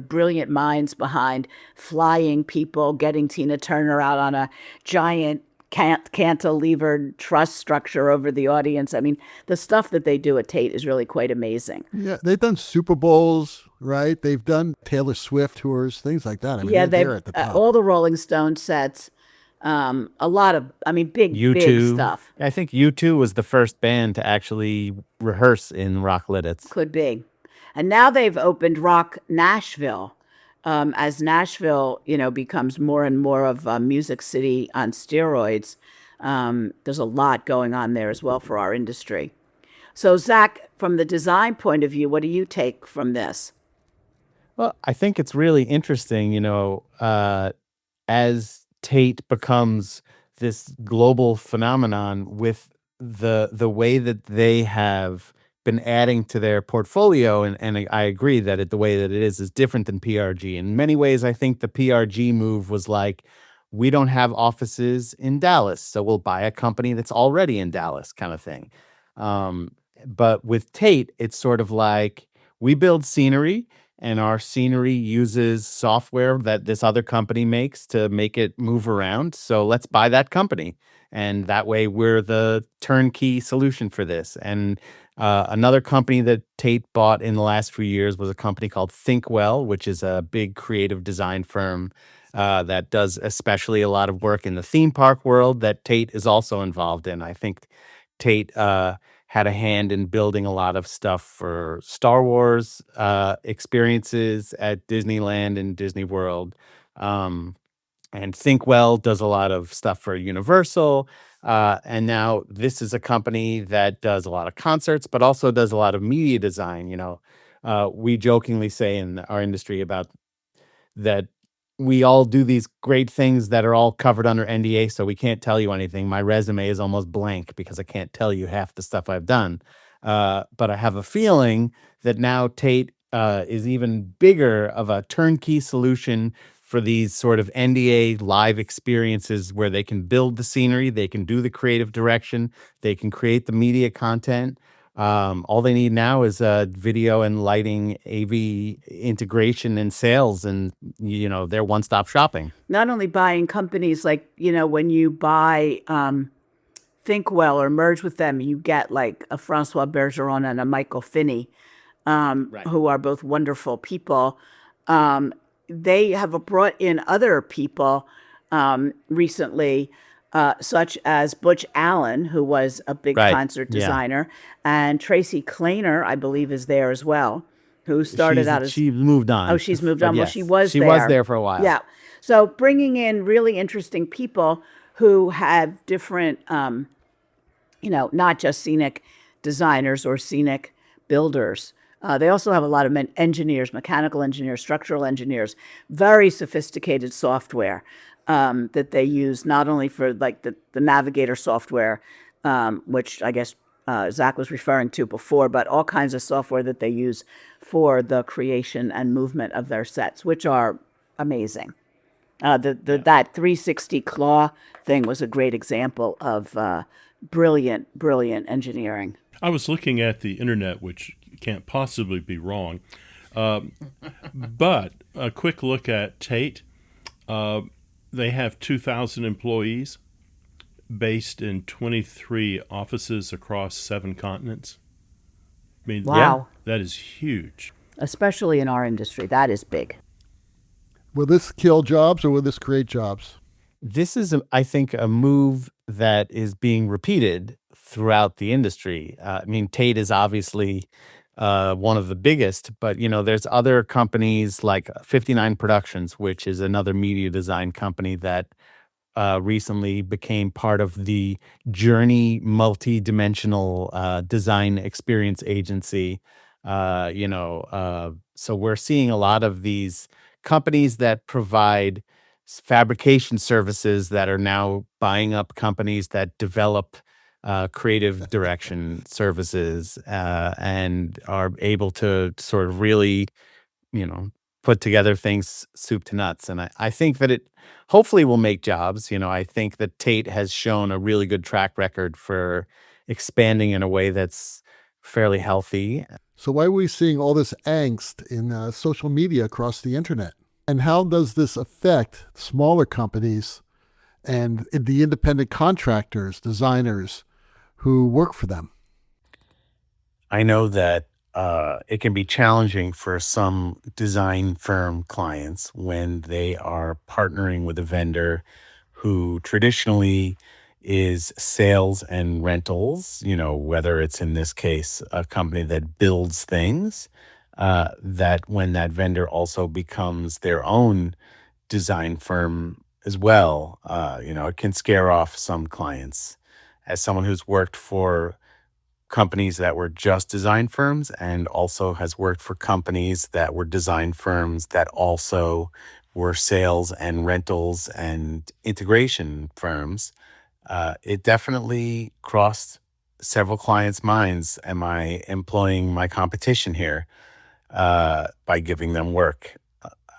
brilliant minds behind flying people, getting Tina Turner out on a giant cantilevered truss structure over the audience. I mean, the stuff that they do at Tait is really quite amazing. Yeah, they've done Super Bowls, right? They've done Taylor Swift tours, things like that. I mean, they're at the top. All the Rolling Stone sets, a lot of, big stuff. I think U2 was the first band to actually rehearse in Rock Lidditz. Could be. And now they've opened Rock Nashville. As Nashville, becomes more and more of a music city on steroids, there's a lot going on there as well for our industry. So, Zach, from the design point of view, what do you take from this? Well, I think it's really interesting, as Tait becomes this global phenomenon with the way that they have been adding to their portfolio, and I agree that the way that it is different than PRG. In many ways, I think the PRG move was like, we don't have offices in Dallas, so we'll buy a company that's already in Dallas kind of thing. But with Tait, it's sort of like, we build scenery, and our scenery uses software that this other company makes to make it move around. So let's buy that company. And that way we're the turnkey solution for this. And another company that Tait bought in the last few years was a company called Thinkwell, which is a big creative design firm that does especially a lot of work in the theme park world that Tait is also involved in. I think Tait had a hand in building a lot of stuff for Star Wars experiences at Disneyland and Disney World. And Thinkwell does a lot of stuff for Universal. And now this is a company that does a lot of concerts, but also does a lot of media design. We jokingly say in our industry about that we all do these great things that are all covered under NDA, so we can't tell you anything. My resume is almost blank because I can't tell you half the stuff I've done. But I have a feeling that now Tait is even bigger of a turnkey solution for these sort of NDA live experiences where they can build the scenery, they can do the creative direction, they can create the media content. All they need now is video and lighting, AV integration and sales, and they're one-stop shopping. Not only buying companies like when you buy Thinkwell or merge with them, you get like a Francois Bergeron and a Michael Finney, who are both wonderful people. They have brought in other people recently, such as Butch Allen, who was a big concert designer, and Tracy Kleiner, I believe, is there as well, who started out as... She's moved on. Oh, she's moved on. Yes. Well, she was there. She was there for a while. Yeah. So bringing in really interesting people who have different, not just scenic designers or scenic builders. They also have a lot of engineers, mechanical engineers, structural engineers, very sophisticated software that they use not only for like the Navigator software, which I guess Zach was referring to before, but all kinds of software that they use for the creation and movement of their sets, which are amazing. That 360 claw thing was a great example of brilliant engineering. I was looking at the internet, which can't possibly be wrong, but a quick look at Tait. They have 2,000 employees based in 23 offices across 7 continents. I mean, wow. That is huge. Especially in our industry, that is big. Will this kill jobs or will this create jobs? This is, I think, a move that is being repeated throughout the industry. Tait is obviously one of the biggest, but there's other companies like 59 Productions, which is another media design company that recently became part of the Journey multi-dimensional design experience agency. So we're seeing a lot of these companies that provide fabrication services that are now buying up companies that develop creative direction services and are able to sort of really, put together things soup to nuts. And I think that it hopefully will make jobs. I think that Tait has shown a really good track record for expanding in a way that's fairly healthy. So why are we seeing all this angst in social media across the internet? And how does this affect smaller companies and the independent contractors, designers who work for them? I know that it can be challenging for some design firm clients when they are partnering with a vendor who traditionally is sales and rentals, whether it's in this case a company that builds things, that when that vendor also becomes their own design firm as well, it can scare off some clients. As someone who's worked for companies that were just design firms and also has worked for companies that were design firms that also were sales and rentals and integration firms, it definitely crossed several clients' minds. Am I employing my competition here by giving them work?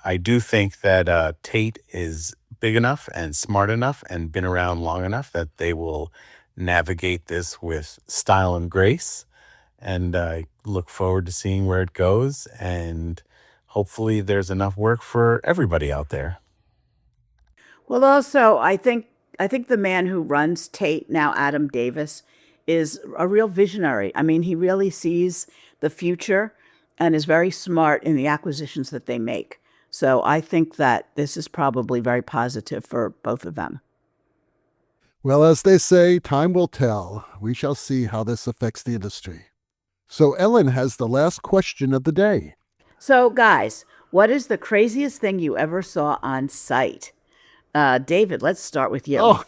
I do think that Tait is big enough and smart enough and been around long enough that they will navigate this with style and grace. And I look forward to seeing where it goes. And hopefully there's enough work for everybody out there. Well, also, I think the man who runs Tait now, Adam Davis, is a real visionary. I mean, he really sees the future and is very smart in the acquisitions that they make. So I think that this is probably very positive for both of them. Well, as they say, time will tell. We shall see how this affects the industry. So Ellen has the last question of the day. So, guys, what is the craziest thing you ever saw on site? David, let's start with you. Oh,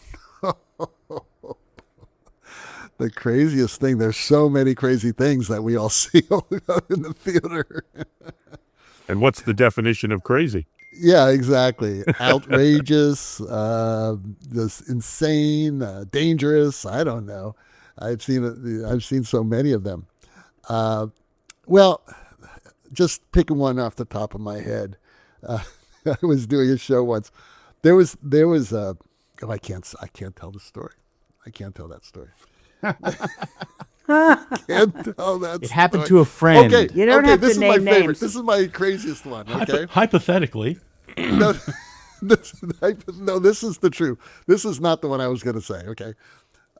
the craziest thing. There's so many crazy things that we all see in the theater. And what's the definition of crazy? Yeah, exactly. Outrageous, this insane, dangerous. I don't know. I've seen so many of them. Well, just picking one off the top of my head. I was doing a show once. There was I can't tell the story. I can't tell that story. Can't tell that. It happened to a friend. Okay, You don't have to this is my name favorite. names. This is my craziest one. Okay. Hypothetically, No, this is the truth. This is not the one I was going to say. Okay.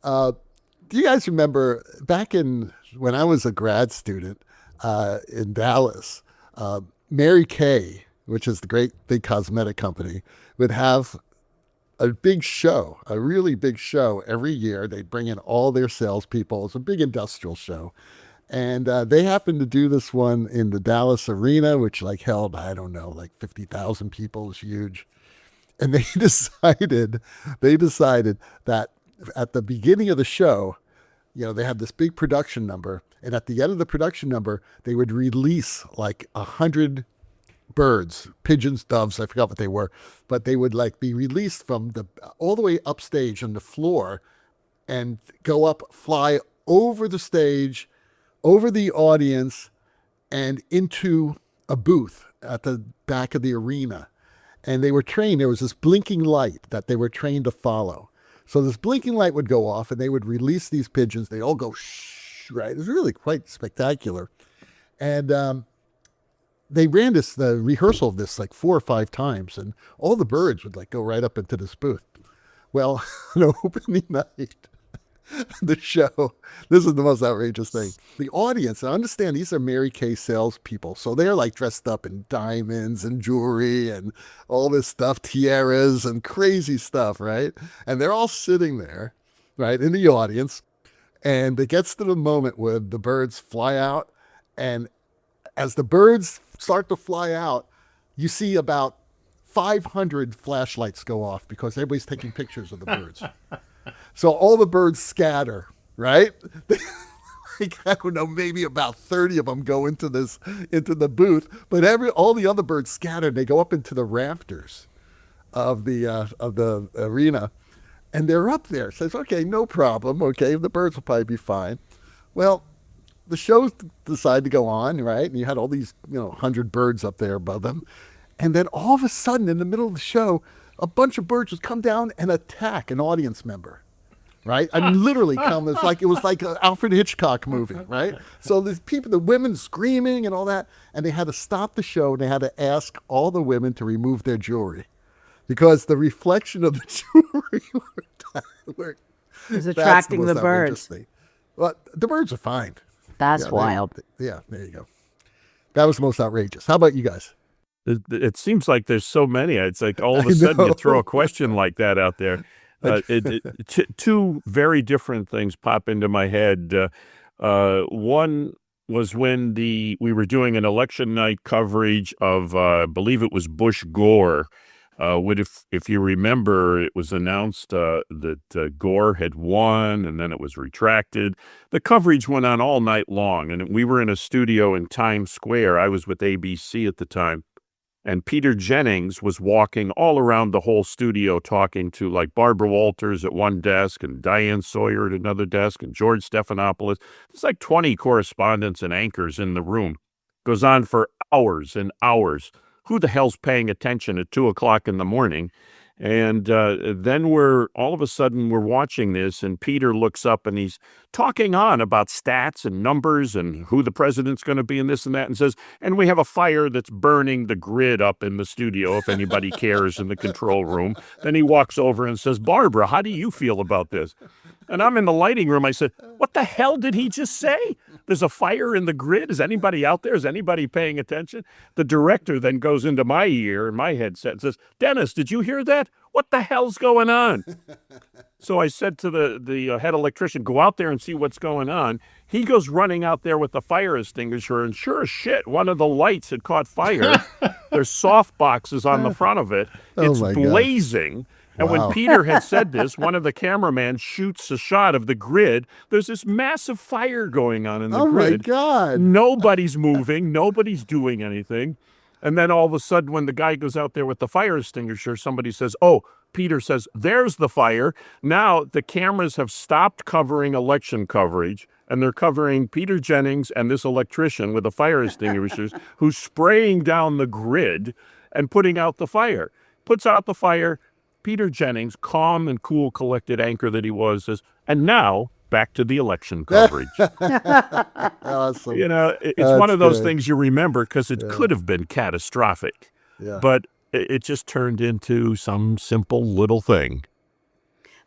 Do you guys remember back when I was a grad student in Dallas, Mary Kay, which is the great big cosmetic company, would have a big show, a really big show every year. They'd bring in all their salespeople. It's a big industrial show. And they happened to do this one in the Dallas arena, which held, I don't know, 50,000 people. Is huge. And they decided that at the beginning of the show, they had this big production number. And at the end of the production number, they would release 100 birds, pigeons, doves, I forgot what they were, but they would be released from all the way upstage on the floor and go up, fly over the stage, over the audience, and into a booth at the back of the arena. And they were trained, there was this blinking light that they were trained to follow. So this blinking light would go off and they would release these pigeons. They all go shh, right? It was really quite spectacular. And they ran the rehearsal of this 4 or 5 times, and all the birds would go right up into this booth. Well, on opening night, the show, this is the most outrageous thing. The audience, I understand these are Mary Kay salespeople, so they're dressed up in diamonds and jewelry and all this stuff, tiaras and crazy stuff, right? And they're all sitting there, right, in the audience, and it gets to the moment where the birds fly out, and as the birds start to fly out, you see about 500 flashlights go off because everybody's taking pictures of the birds. So all the birds scatter, right? Like, I don't know, maybe about 30 of them go into the booth, but all the other birds scatter. They go up into the rafters of the arena, and they're up there. Says, okay, no problem. Okay, the birds will probably be fine. Well, the show decided to go on, right? And you had all these, 100 birds up there above them. And then all of a sudden, in the middle of the show, a bunch of birds would come down and attack an audience member, right? I mean, literally come. It was like an Alfred Hitchcock movie, right? So there's people, the women screaming and all that, and they had to stop the show and they had to ask all the women to remove their jewelry because the reflection of the jewelry is attracting the birds. Well, the birds are fine. That's wild. There you go. That was the most outrageous. How about you guys? It seems like there's so many. It's like all of a sudden you throw a question like that out there. Two very different things pop into my head. One was when we were doing an election night coverage of, I believe it was Bush Gore. If you remember, it was announced that Gore had won, and then it was retracted. The coverage went on all night long, and we were in a studio in Times Square. I was with ABC at the time. And Peter Jennings was walking all around the whole studio talking to like Barbara Walters at one desk and Diane Sawyer at another desk and George Stephanopoulos. There's like 20 correspondents and anchors in the room. Goes on for hours and hours. Who the hell's paying attention at 2 o'clock in the morning? And then all of a sudden we're watching this, and Peter looks up and he's talking on about stats and numbers and who the president's going to be and this and that, and says, and we have a fire that's burning the grid up in the studio if anybody cares in the control room. Then he walks over and says, Barbara, how do you feel about this? And I'm in the lighting room. I said, what the hell did he just say? There's a fire in the grid. Is anybody out there? Is anybody paying attention? The director then goes into my ear and my headset and says, Dennis, did you hear that? What the hell's going on? So I said to the head electrician, go out there and see what's going on. He goes running out there with the fire extinguisher, and sure as shit, one of the lights had caught fire. There's soft boxes on the front of it. It's blazing. And when Peter had said this, one of the cameramen shoots a shot of the grid. There's this massive fire going on in the grid. Oh, my God. Nobody's moving. Nobody's doing anything. And then all of a sudden, when the guy goes out there with the fire extinguisher, somebody says, oh, Peter says, there's the fire. Now the cameras have stopped covering election coverage, and they're covering Peter Jennings and this electrician with the fire extinguishers who's spraying down the grid and putting out the fire. Puts out the fire. Peter Jennings, calm and cool, collected anchor that he was, says, and now back to the election coverage. Awesome. It's one of those things you remember because it could have been catastrophic, but it just turned into some simple little thing.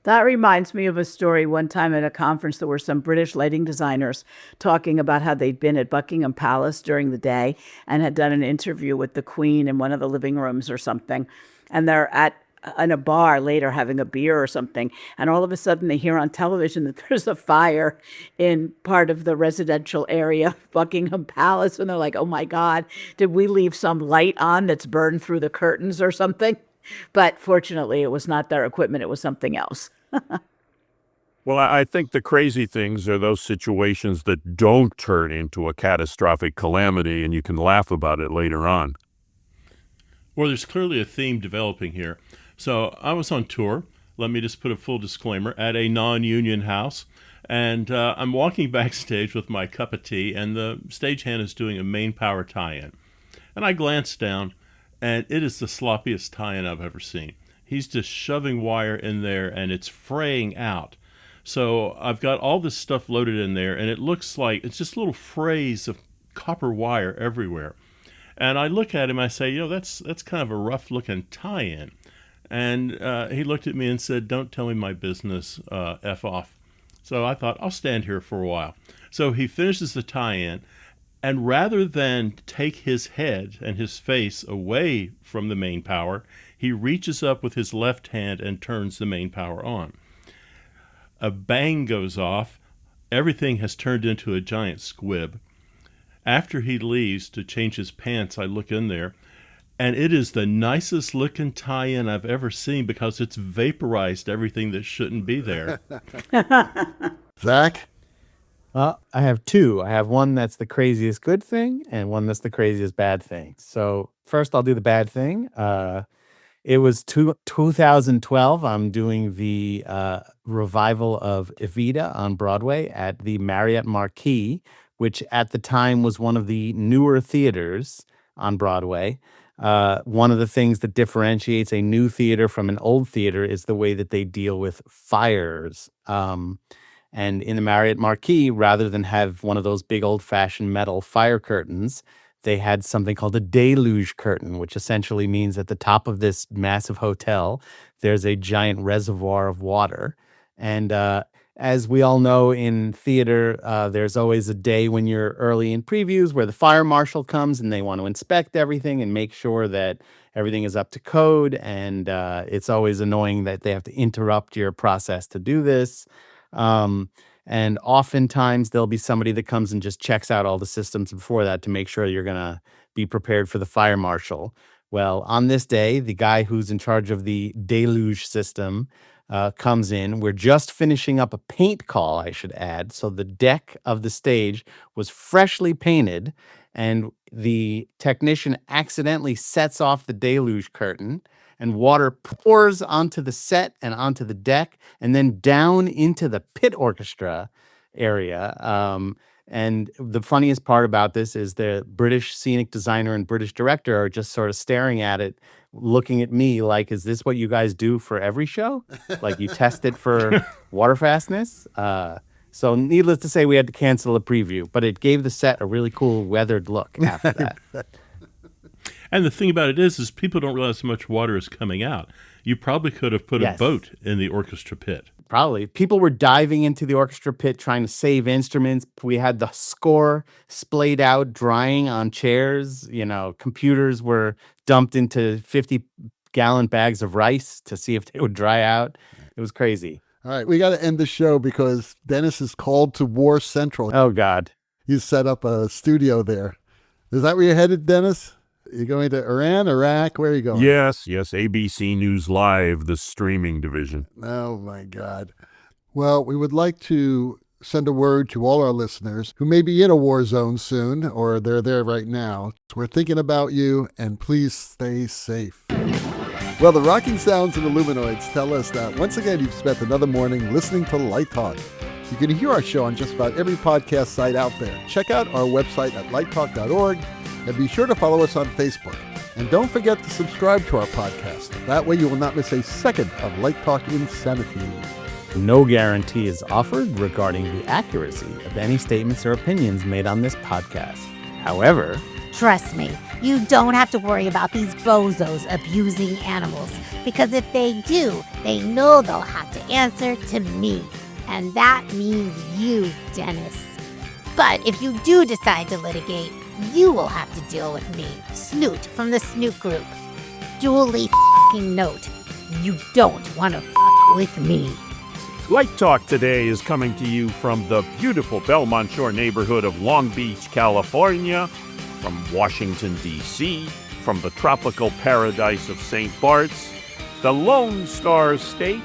That reminds me of a story one time at a conference. There were some British lighting designers talking about how they'd been at Buckingham Palace during the day and had done an interview with the Queen in one of the living rooms or something. And they're in a bar later having a beer or something, and all of a sudden they hear on television that there's a fire in part of the residential area of Buckingham Palace, and they're like, oh my God, did we leave some light on that's burned through the curtains or something? But fortunately it was not their equipment, it was something else. Well, I think the crazy things are those situations that don't turn into a catastrophic calamity and you can laugh about it later on. Well, there's clearly a theme developing here. So I was on tour, let me just put a full disclaimer, at a non-union house. And I'm walking backstage with my cup of tea, and the stagehand is doing a main power tie-in. And I glance down, and it is the sloppiest tie-in I've ever seen. He's just shoving wire in there, and it's fraying out. So I've got all this stuff loaded in there, and it looks like it's just little frays of copper wire everywhere. And I look at him, I say, that's kind of a rough-looking tie-in. And he looked at me and said, don't tell me my business, F off. So I thought, I'll stand here for a while. So he finishes the tie-in, and rather than take his head and his face away from the main power, he reaches up with his left hand and turns the main power on. A bang goes off. Everything has turned into a giant squib. After he leaves to change his pants, I look in there, And it is the nicest looking tie-in I've ever seen because it's vaporized everything that shouldn't be there. Zach? Well, I have two. I have one that's the craziest good thing and one that's the craziest bad thing. So first I'll do the bad thing. It was 2012. I'm doing the revival of Evita on Broadway at the Marriott Marquis, which at the time was one of the newer theaters on Broadway. One of the things that differentiates a new theater from an old theater is the way that they deal with fires. And in the Marriott Marquis, rather than have one of those big old-fashioned metal fire curtains, they had something called a deluge curtain, which essentially means at the top of this massive hotel, there's a giant reservoir of water. And as we all know in theater, there's always a day when you're early in previews where the fire marshal comes and they want to inspect everything and make sure that everything is up to code. And it's always annoying that they have to interrupt your process to do this. And oftentimes there'll be somebody that comes and just checks out all the systems before that to make sure you're going to be prepared for the fire marshal. Well, on this day, the guy who's in charge of the deluge system comes in. We're just finishing up a paint call, I should add. So the deck of the stage was freshly painted, and the technician accidentally sets off the deluge curtain, and water pours onto the set and onto the deck and then down into the pit orchestra area. And the funniest part about this is the British scenic designer and British director are just sort of staring at it, looking at me like, is this what you guys do for every show? Like you test it for water fastness? So needless to say, we had to cancel a preview, but it gave the set a really cool weathered look after that. And the thing about it is people don't realize how much water is coming out. You probably could have put a boat in the orchestra pit. Probably. People were diving into the orchestra pit trying to save instruments. We had the score splayed out, drying on chairs. You know, computers were dumped into 50-gallon bags of rice to see if they would dry out. It was crazy. All right, we got to end the show because Dennis is called to War Central. Oh, God. You set up a studio there. Is that where you're headed, Dennis? You going to Iran, Iraq? Where are you going? Yes, ABC News Live, the streaming division. Oh, my God. Well, we would like to send a word to all our listeners who may be in a war zone soon, or they're there right now. We're thinking about you, and please stay safe. Well, the rocking sounds of the Luminoids tell us that once again you've spent another morning listening to Light Talk. You can hear our show on just about every podcast site out there. Check out our website at lighttalk.org. And be sure to follow us on Facebook. And don't forget to subscribe to our podcast. That way you will not miss a second of Light Talk Insanity. No guarantee is offered regarding the accuracy of any statements or opinions made on this podcast. However, Trust me, you don't have to worry about these bozos abusing animals, because if they do, they know they'll have to answer to me. And that means you, Dennis. But if you do decide to litigate, you will have to deal with me, Snoot from the Snoot Group. Duly f***ing note, you don't want to f*** with me. Light Talk today is coming to you from the beautiful Belmont Shore neighborhood of Long Beach, California, from Washington, D.C., from the tropical paradise of St. Bart's, the Lone Star State,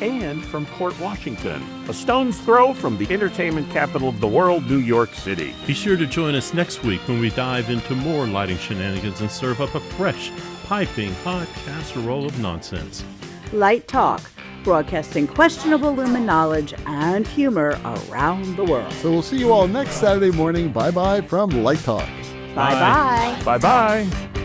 and from Port Washington, a stone's throw from the entertainment capital of the world, New York City. Be sure to join us next week when we dive into more lighting shenanigans and serve up a fresh, piping hot casserole of nonsense. Light Talk, broadcasting questionable lumen knowledge and humor around the world. So we'll see you all next Saturday morning. Bye-bye from Light Talk. Bye-bye. Bye-bye.